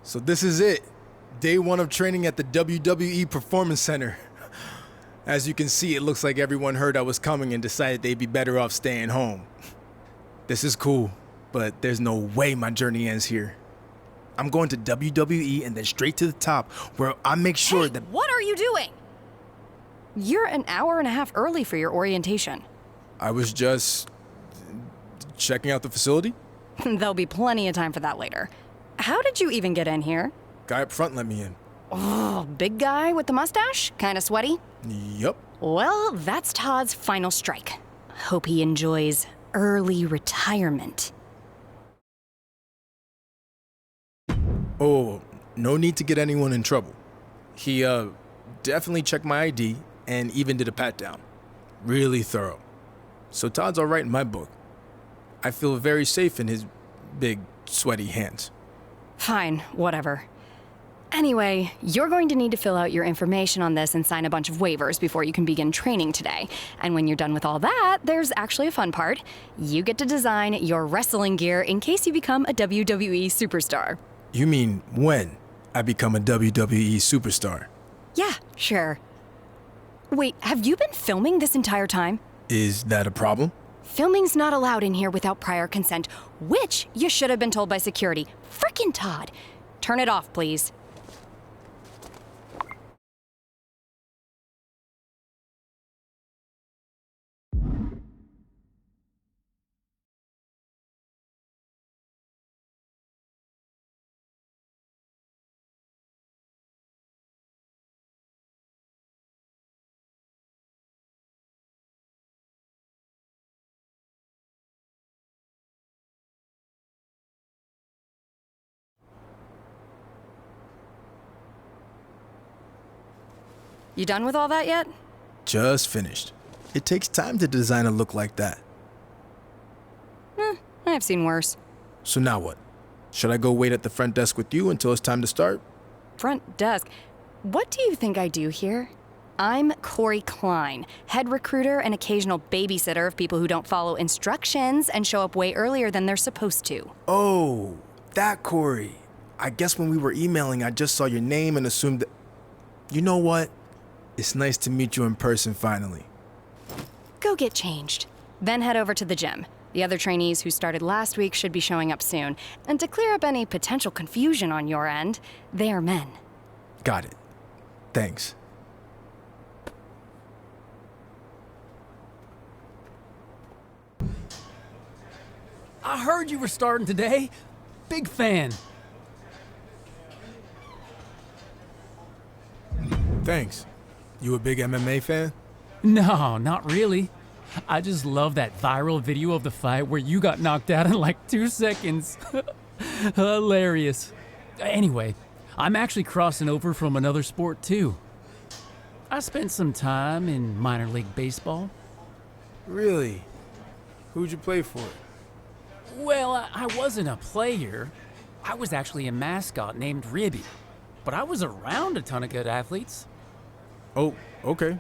So this is it. Day 1 of training at the WWE Performance Center. As you can see, it looks like everyone heard I was coming and decided they'd be better off staying home. This is cool, but there's no way my journey ends here. I'm going to WWE and then straight to the top, where I make sure Hey, that... what are you doing? You're an hour and a half early for your orientation. I was just... checking out the facility? There'll be plenty of time for that later. How did you even get in here? Guy up front let me in. Oh, big guy with the mustache? Kinda sweaty? Yup. Well, that's Todd's final strike. Hope he enjoys early retirement. Oh, no need to get anyone in trouble. He, definitely checked my ID and even did a pat-down. Really thorough. So Todd's alright in my book. I feel very safe in his big, sweaty hands. Fine, whatever. Anyway, you're going to need to fill out your information on this and sign a bunch of waivers before you can begin training today. And when you're done with all that, there's actually a fun part. You get to design your wrestling gear in case you become a WWE superstar. You mean when I become a WWE superstar? Yeah, sure. Wait, have you been filming this entire time? Is that a problem? Filming's not allowed in here without prior consent, which you should have been told by security. Frickin' Todd. Turn it off, please. You done with all that yet? Just finished. It takes time to design a look like that. I've seen worse. So now what? Should I go wait at the front desk with you until it's time to start? Front desk. What do you think I do here? I'm Corey Klein, head recruiter and occasional babysitter of people who don't follow instructions and show up way earlier than they're supposed to. Oh, that Corey. I guess when we were emailing, I just saw your name and assumed that... You know what? It's nice to meet you in person finally. Go get changed. Then head over to the gym. The other trainees who started last week should be showing up soon. And to clear up any potential confusion on your end, they are men. Got it. Thanks. I heard you were starting today. Big fan. Thanks. You a big MMA fan? No, not really. I just love that viral video of the fight where you got knocked out in like 2 seconds. Hilarious. Anyway, I'm actually crossing over from another sport too. I spent some time in minor league baseball. Really? Who'd you play for? Well, I wasn't a player. I was actually a mascot named Ribby. But I was around a ton of good athletes. Oh, okay.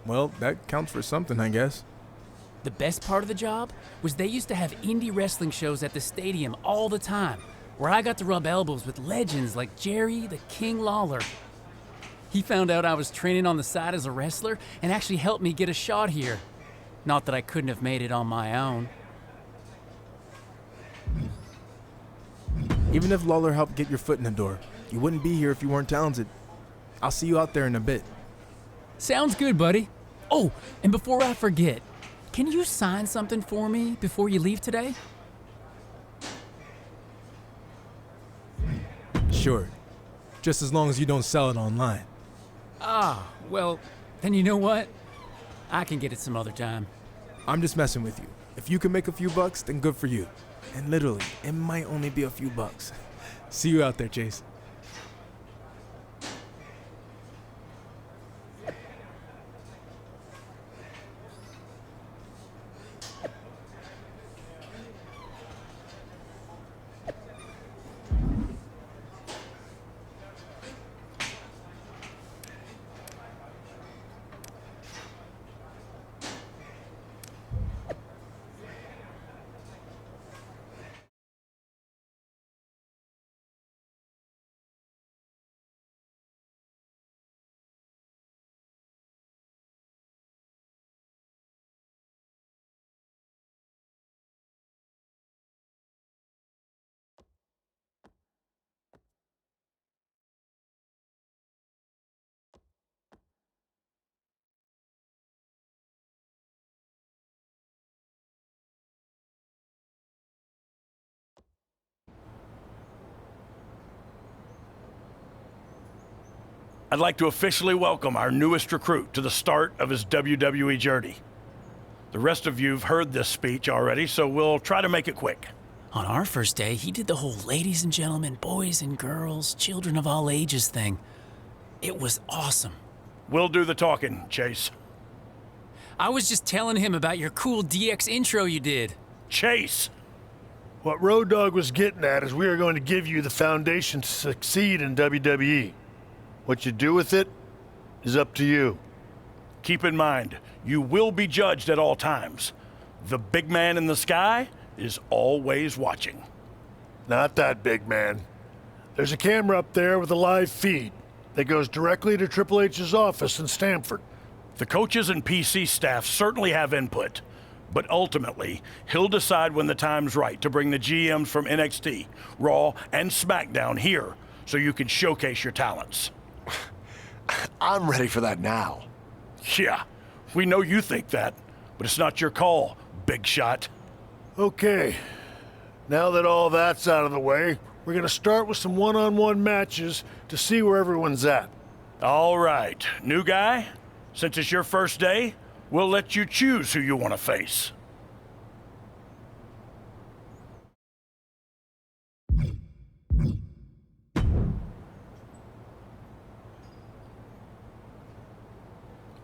Well, that counts for something, I guess. The best part of the job was they used to have indie wrestling shows at the stadium all the time, where I got to rub elbows with legends like Jerry the King Lawler. He found out I was training on the side as a wrestler and actually helped me get a shot here. Not that I couldn't have made it on my own. Even if Lawler helped get your foot in the door, you wouldn't be here if you weren't talented. I'll see you out there in a bit. Sounds good, buddy. Oh, and before I forget, can you sign something for me before you leave today? Sure. Just as long as you don't sell it online. Ah, well, then you know what? I can get it some other time. I'm just messing with you. If you can make a few bucks, then good for you. And literally, it might only be a few bucks. See you out there, Chase. I'd like to officially welcome our newest recruit to the start of his WWE journey. The rest of you've heard this speech already, so we'll try to make it quick. On our first day, he did the whole ladies and gentlemen, boys and girls, children of all ages thing. It was awesome. We'll do the talking, Chase. I was just telling him about your cool DX intro you did. Chase! What Road Dogg was getting at is we are going to give you the foundation to succeed in WWE. What you do with it is up to you. Keep in mind, you will be judged at all times. The big man in the sky is always watching. Not that big man. There's a camera up there with a live feed that goes directly to Triple H's office in Stamford. The coaches and PC staff certainly have input, but ultimately, he'll decide when the time's right to bring the GMs from NXT, Raw, and SmackDown here so you can showcase your talents. I'm ready for that now. Yeah, we know you think that, but it's not your call, big shot. Okay, now that all that's out of the way, we're going to start with some one-on-one matches to see where everyone's at. All right, new guy, since it's your first day, we'll let you choose who you want to face.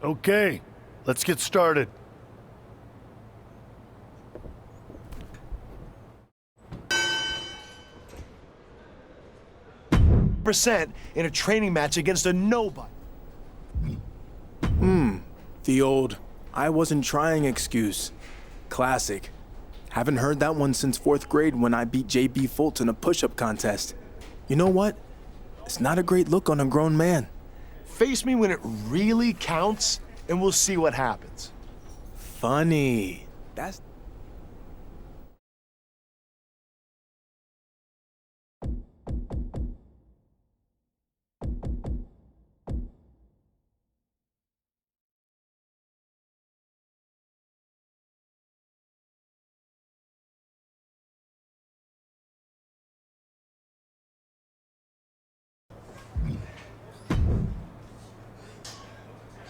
Okay, let's get started. Percent in a training match against a nobody. The old "I wasn't trying" excuse. Classic. Haven't heard that one since 4th grade when I beat JB Fultz in a push-up contest. You know what? It's not a great look on a grown man. Face me when it really counts, and we'll see what happens. Funny. That's...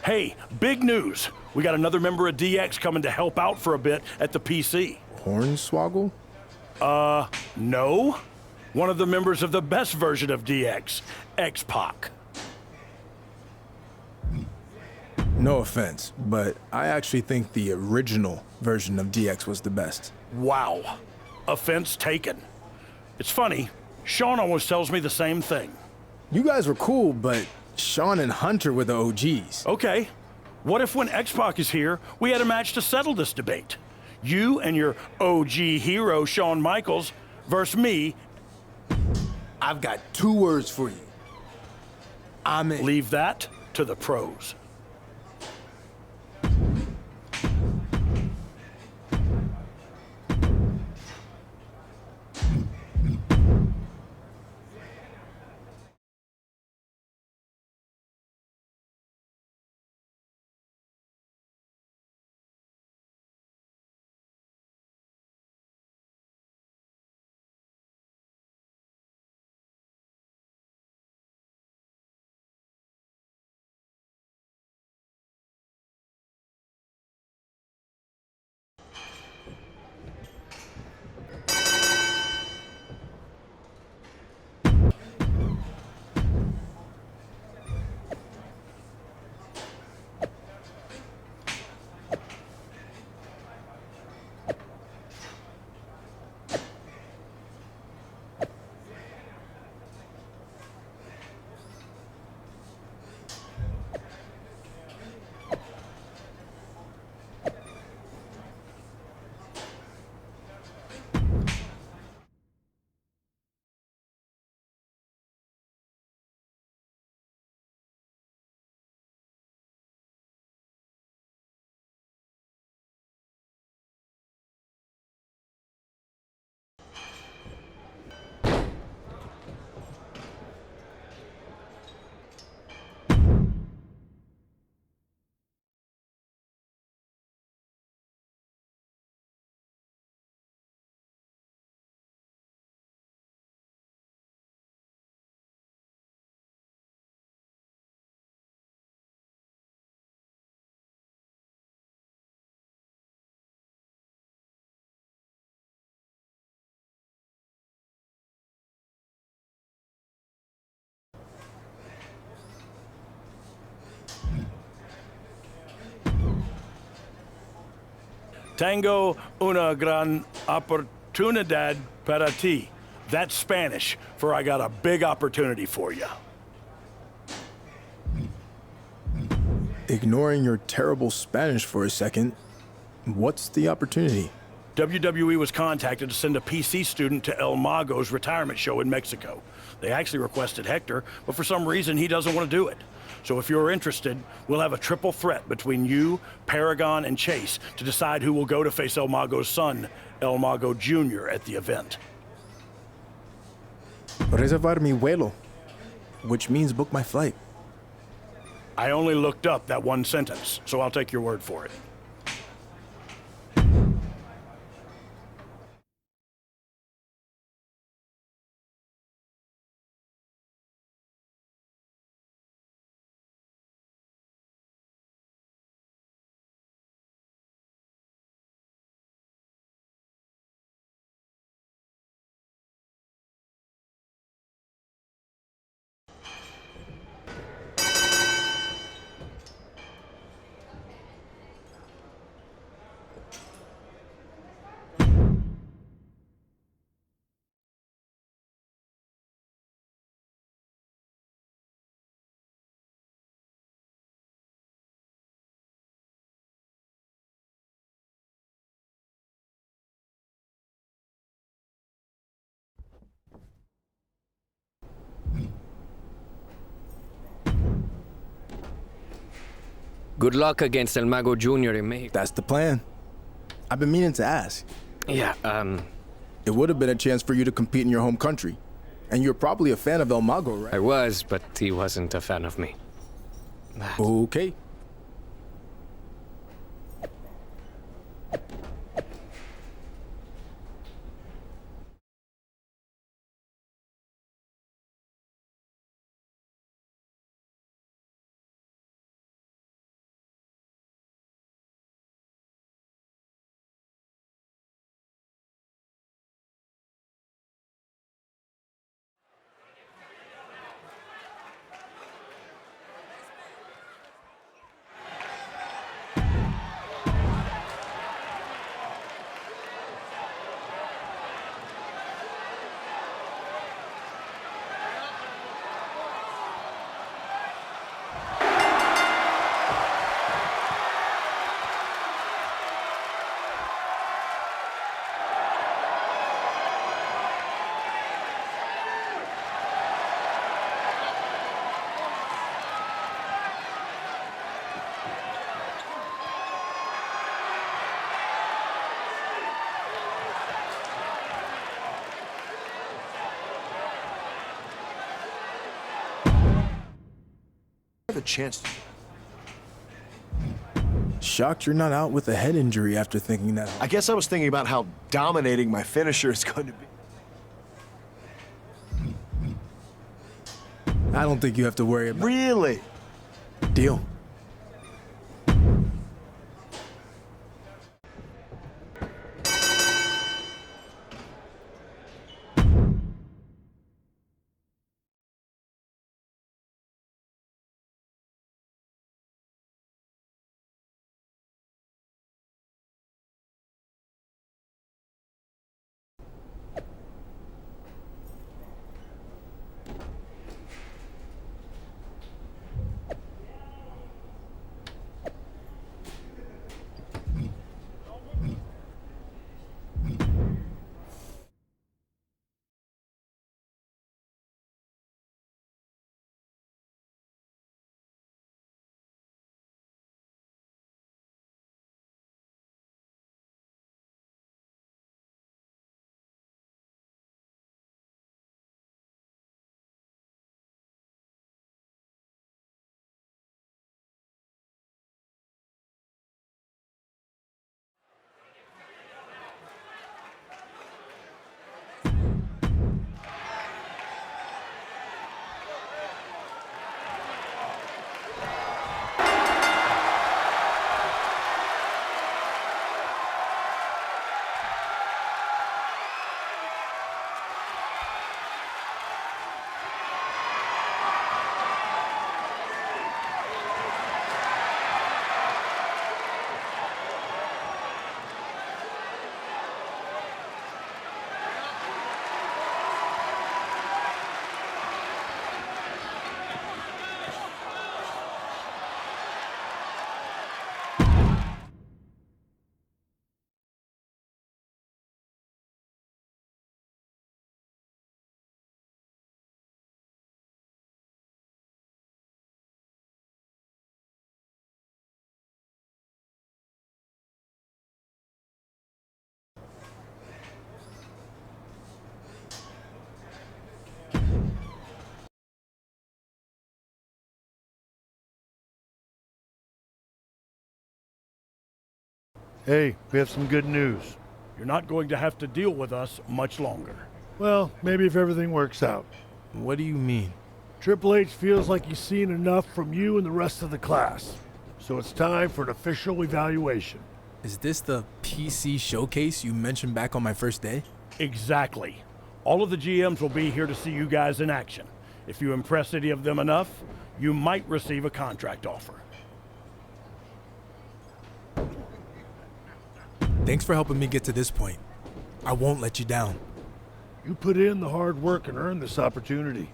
Hey, big news. We got another member of DX coming to help out for a bit at the PC. Hornswoggle? No. One of the members of the best version of DX, X-Pac. No offense, but I actually think the original version of DX was the best. Wow. Offense taken. It's funny, Sean always tells me the same thing. You guys were cool, but Sean and Hunter were the OGs. Okay, what if when X-Pac is here, we had a match to settle this debate? You and your OG hero, Shawn Michaels, versus me. I've got 2 words for you. I'm in. Leave that to the pros. Tengo una gran oportunidad para ti. That's Spanish for I got a big opportunity for you. Ignoring your terrible Spanish for a second, what's the opportunity? WWE was contacted to send a PC student to El Mago's retirement show in Mexico. They actually requested Hector, but for some reason he doesn't want to do it. So if you're interested, we'll have a triple threat between you, Paragon, and Chase to decide who will go to face El Mago's son, El Mago Jr., at the event. Reservar mi vuelo, which means book my flight. I only looked up that one sentence, so I'll take your word for it. Good luck against El Mago Jr. in Mexico. That's the plan. I've been meaning to ask. Yeah, It would have been a chance for you to compete in your home country. And you're probably a fan of El Mago, right? I was, but he wasn't a fan of me. Okay. The chance to. Shocked you're not out with a head injury after thinking that. I guess I was thinking about how dominating my finisher is going to be. I don't think you have to worry about Really? Deal. Hey, we have some good news. You're not going to have to deal with us much longer. Well, maybe if everything works out. What do you mean? Triple H feels like he's seen enough from you and the rest of the class. So it's time for an official evaluation. Is this the PC showcase you mentioned back on my first day? Exactly. All of the GMs will be here to see you guys in action. If you impress any of them enough, you might receive a contract offer. Thanks for helping me get to this point. I won't let you down. You put in the hard work and earned this opportunity.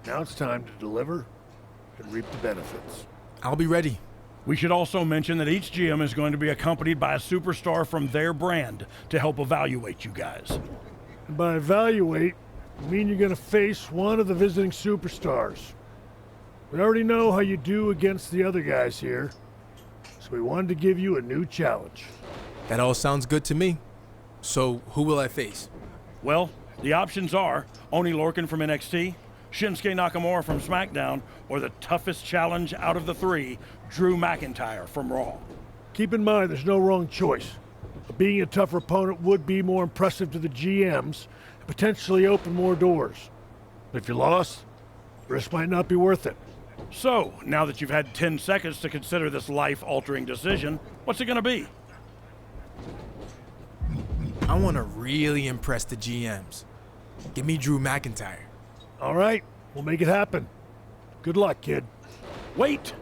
Now it's time to deliver and reap the benefits. I'll be ready. We should also mention that each GM is going to be accompanied by a superstar from their brand to help evaluate you guys. And by evaluate, I mean you're going to face one of the visiting superstars. We already know how you do against the other guys here, so we wanted to give you a new challenge. That all sounds good to me. So, who will I face? Well, the options are Oni Lorcan from NXT, Shinsuke Nakamura from SmackDown, or the toughest challenge out of the three, Drew McIntyre from Raw. Keep in mind there's no wrong choice. But being a tougher opponent would be more impressive to the GMs and potentially open more doors. But if you lost, the risk might not be worth it. So, now that you've had 10 seconds to consider this life-altering decision, what's it going to be? I want to really impress the GMs. Give me Drew McIntyre. All right, we'll make it happen. Good luck, kid. Wait!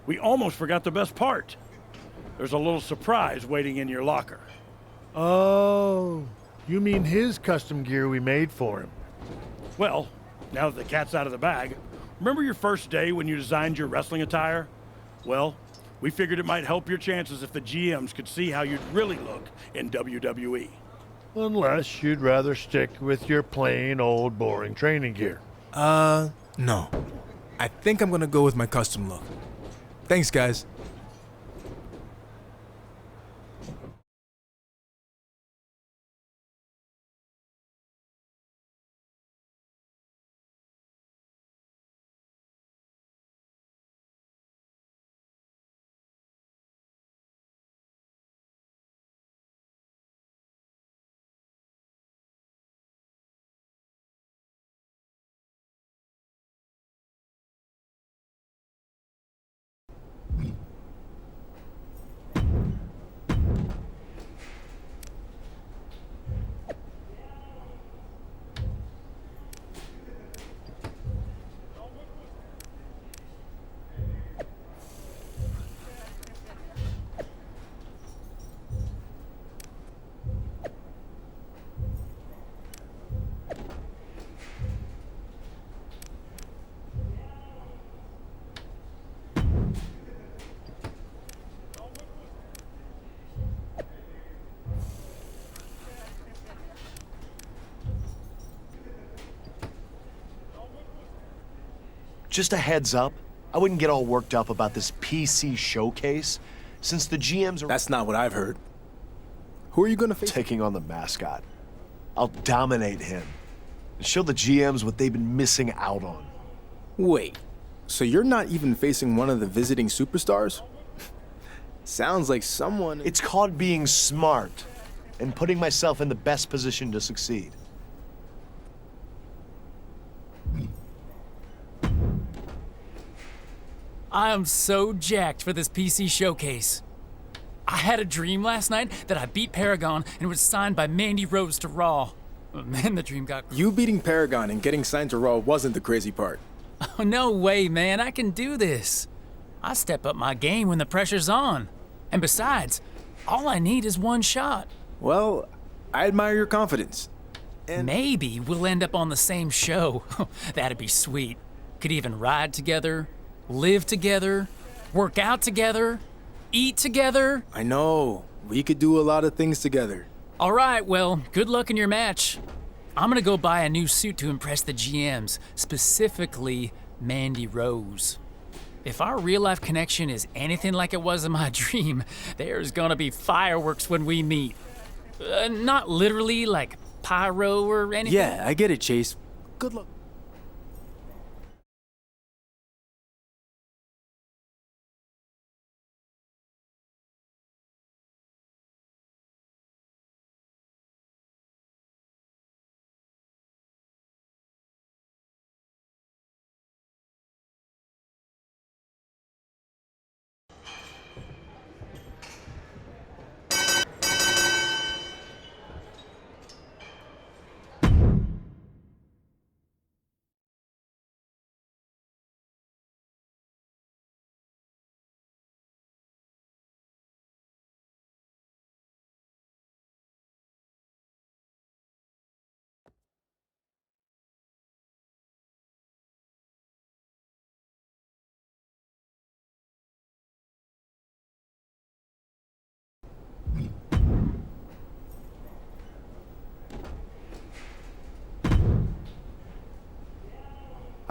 We almost forgot the best part. There's a little surprise waiting in your locker. Oh, you mean his custom gear we made for him? Well, now that the cat's out of the bag, remember your first day when you designed your wrestling attire? Well, we figured it might help your chances if the GMs could see how you'd really look in WWE. Unless you'd rather stick with your plain old boring training gear. No. I think I'm gonna go with my custom look. Thanks, guys. Just a heads up, I wouldn't get all worked up about this PC showcase, since the GMs are That's not what I've heard. Who are you gonna face? taking on the mascot. I'll dominate him and show the GMs what they've been missing out on. Wait, so you're not even facing one of the visiting superstars? Sounds like someone... It's called being smart and putting myself in the best position to succeed. I am so jacked for this PC showcase. I had a dream last night that I beat Paragon and was signed by Mandy Rose to Raw. And then the dream got... You beating Paragon and getting signed to Raw wasn't the crazy part. Oh, no way, man. I can do this. I step up my game when the pressure's on. And besides, all I need is one shot. Well, I admire your confidence. Maybe we'll end up on the same show. That'd be sweet. Could even ride together, live together, work out together, eat together. I know. We could do a lot of things together. All right, well, good luck in your match. I'm gonna go buy a new suit to impress the GMs, specifically Mandy Rose. If our real-life connection is anything like it was in my dream, there's gonna be fireworks when we meet. Not literally like pyro or anything. Yeah, I get it, Chase. Good luck.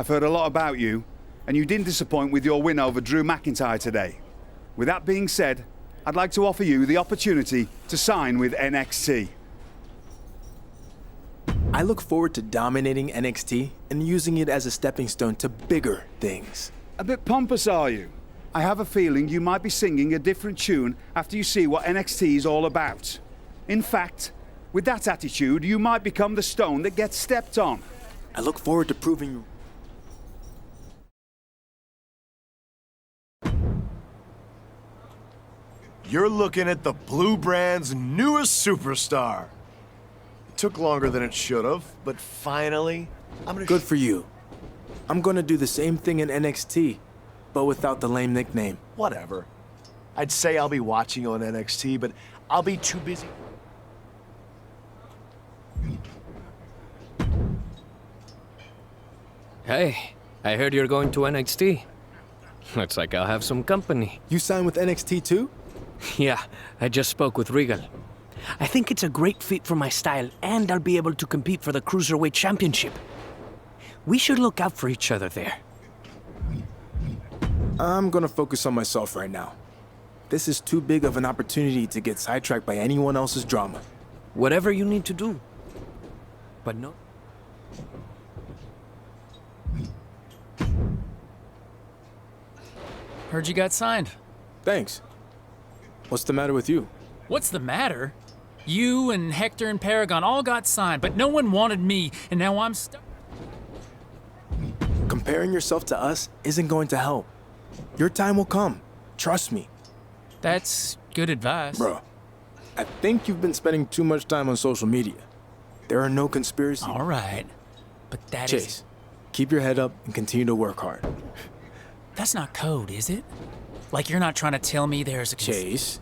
I've heard a lot about you, and you didn't disappoint with your win over Drew McIntyre today. With that being said, I'd like to offer you the opportunity to sign with NXT. I look forward to dominating NXT and using it as a stepping stone to bigger things. A bit pompous, are you? I have a feeling you might be singing a different tune after you see what NXT is all about. In fact, with that attitude, you might become the stone that gets stepped on. I look forward to proving you. You're looking at the Blue Brand's newest superstar. It took longer than it should have, but finally, I'm gonna... Good for you. I'm gonna do the same thing in NXT, but without the lame nickname. Whatever. I'd say I'll be watching on NXT, but I'll be too busy. Hey, I heard you're going to NXT. Looks like I'll have some company. You signed with NXT too? Yeah, I just spoke with Regal. I think it's a great fit for my style, and I'll be able to compete for the Cruiserweight Championship. We should look out for each other there. I'm gonna focus on myself right now. This is too big of an opportunity to get sidetracked by anyone else's drama. Whatever you need to do. But no... Heard you got signed. Thanks. What's the matter with you? What's the matter? You and Hector and Paragon all got signed, but no one wanted me, and now I'm stuck. Comparing yourself to us isn't going to help. Your time will come. Trust me. That's good advice. Bro, I think you've been spending too much time on social media. There are no conspiracies. All right, but that Chase, keep your head up and continue to work hard. That's not code, is it? Like you're not trying to tell me there's a... Chase.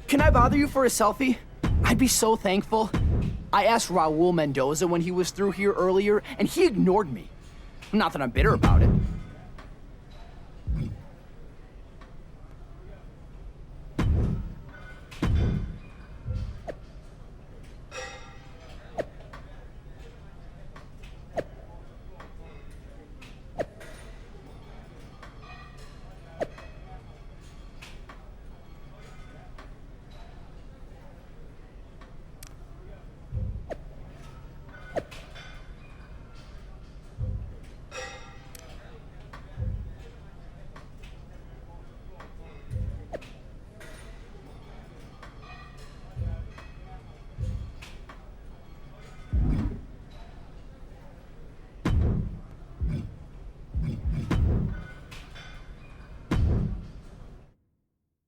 Can I bother you for a selfie? I'd be so thankful. I asked Raul Mendoza when he was through here earlier, and he ignored me. Not that I'm bitter about it.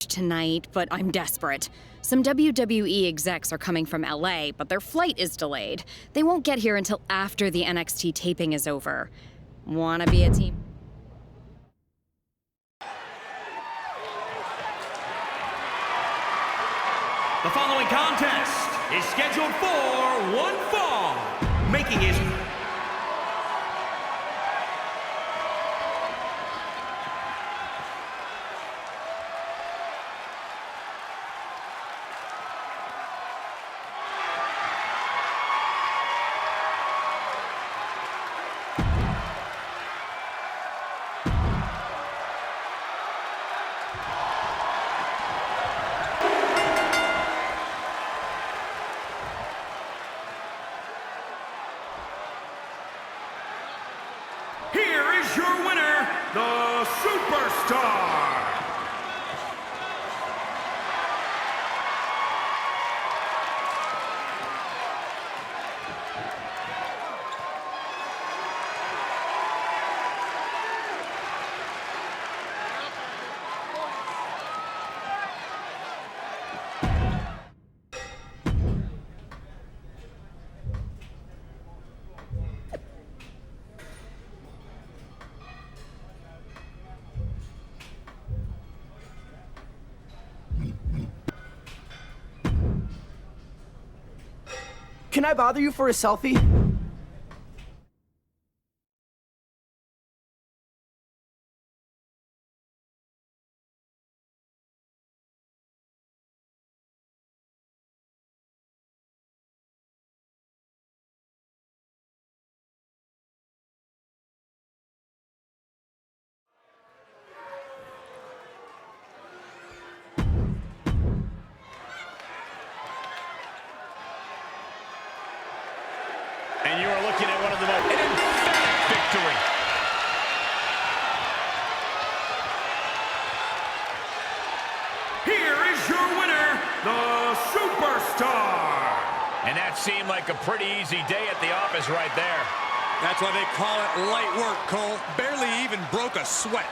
Tonight, but I'm desperate. Some WWE execs are coming from LA, but their flight is delayed. They won't get here until after the NXT taping is over. Wanna be a team? The following contest is scheduled for one fall, making his... Here is your winner, the Superstar! Can I bother you for a selfie? the Superstar. And that seemed like a pretty easy day at the office right there. That's why they call it light work, Cole. Barely even broke a sweat.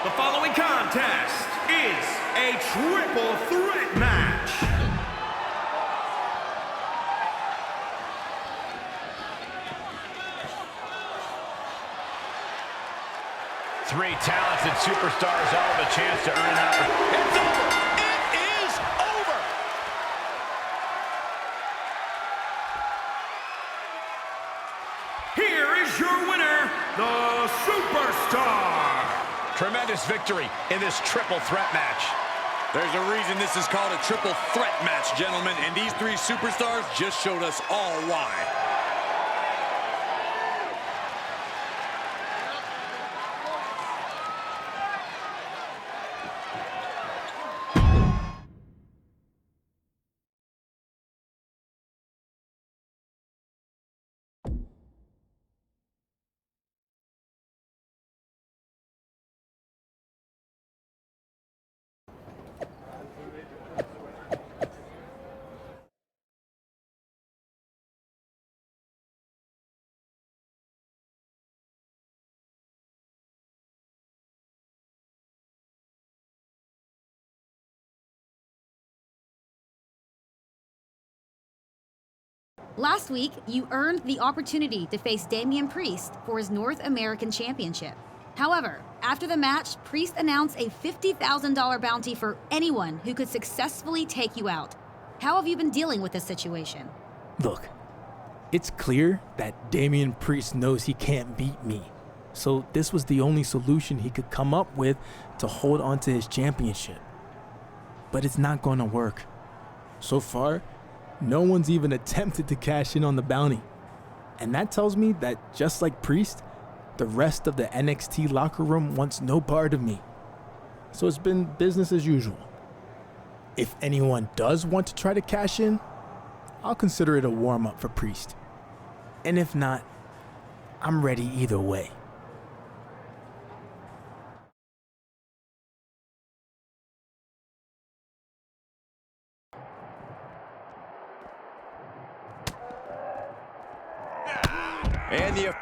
The following contest is a triple threat match. Three talented superstars all have a chance to earn an opportunity. It's over! It is over! Here is your winner, the Superstar. Tremendous victory in this triple threat match. There's a reason this is called a triple threat match, gentlemen, and these three superstars just showed us all why. Last week, you earned the opportunity to face Damian Priest for his North American Championship. However, after the match, Priest announced a $50,000 bounty for anyone who could successfully take you out. How have you been dealing with this situation? Look, it's clear that Damian Priest knows he can't beat me. So this was the only solution he could come up with to hold on to his championship. But it's not going to work. So far, no one's even attempted to cash in on the bounty. And that tells me that just like Priest, the rest of the NXT locker room wants no part of me. So it's been business as usual. If anyone does want to try to cash in, I'll consider it a warm-up for Priest. And if not, I'm ready either way. And the...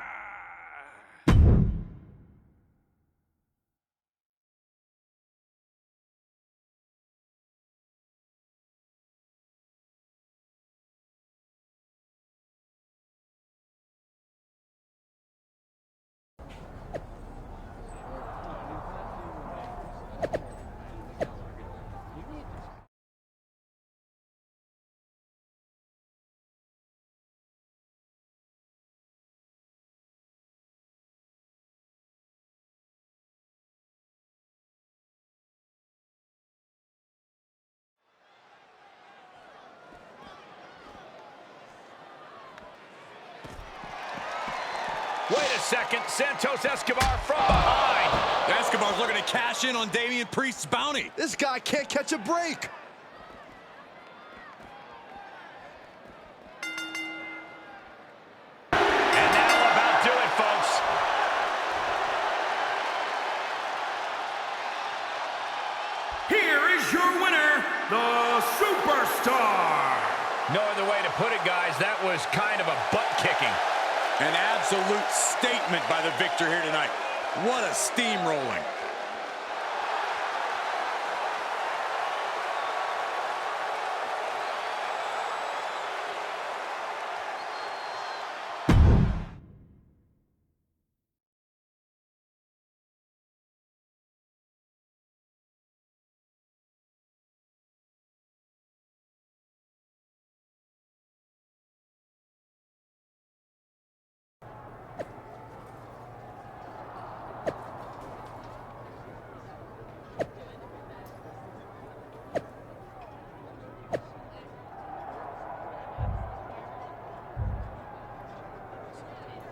Wait a second, Santos Escobar from behind. Escobar Escobar's looking to cash in on Damian Priest's bounty. This guy can't catch a break. And that'll about do it, folks. Here is your winner, the Superstar. No other way to put it, guys. That was kind of a butt-kicking. An absolute statement by the victor here tonight. What a steamrolling.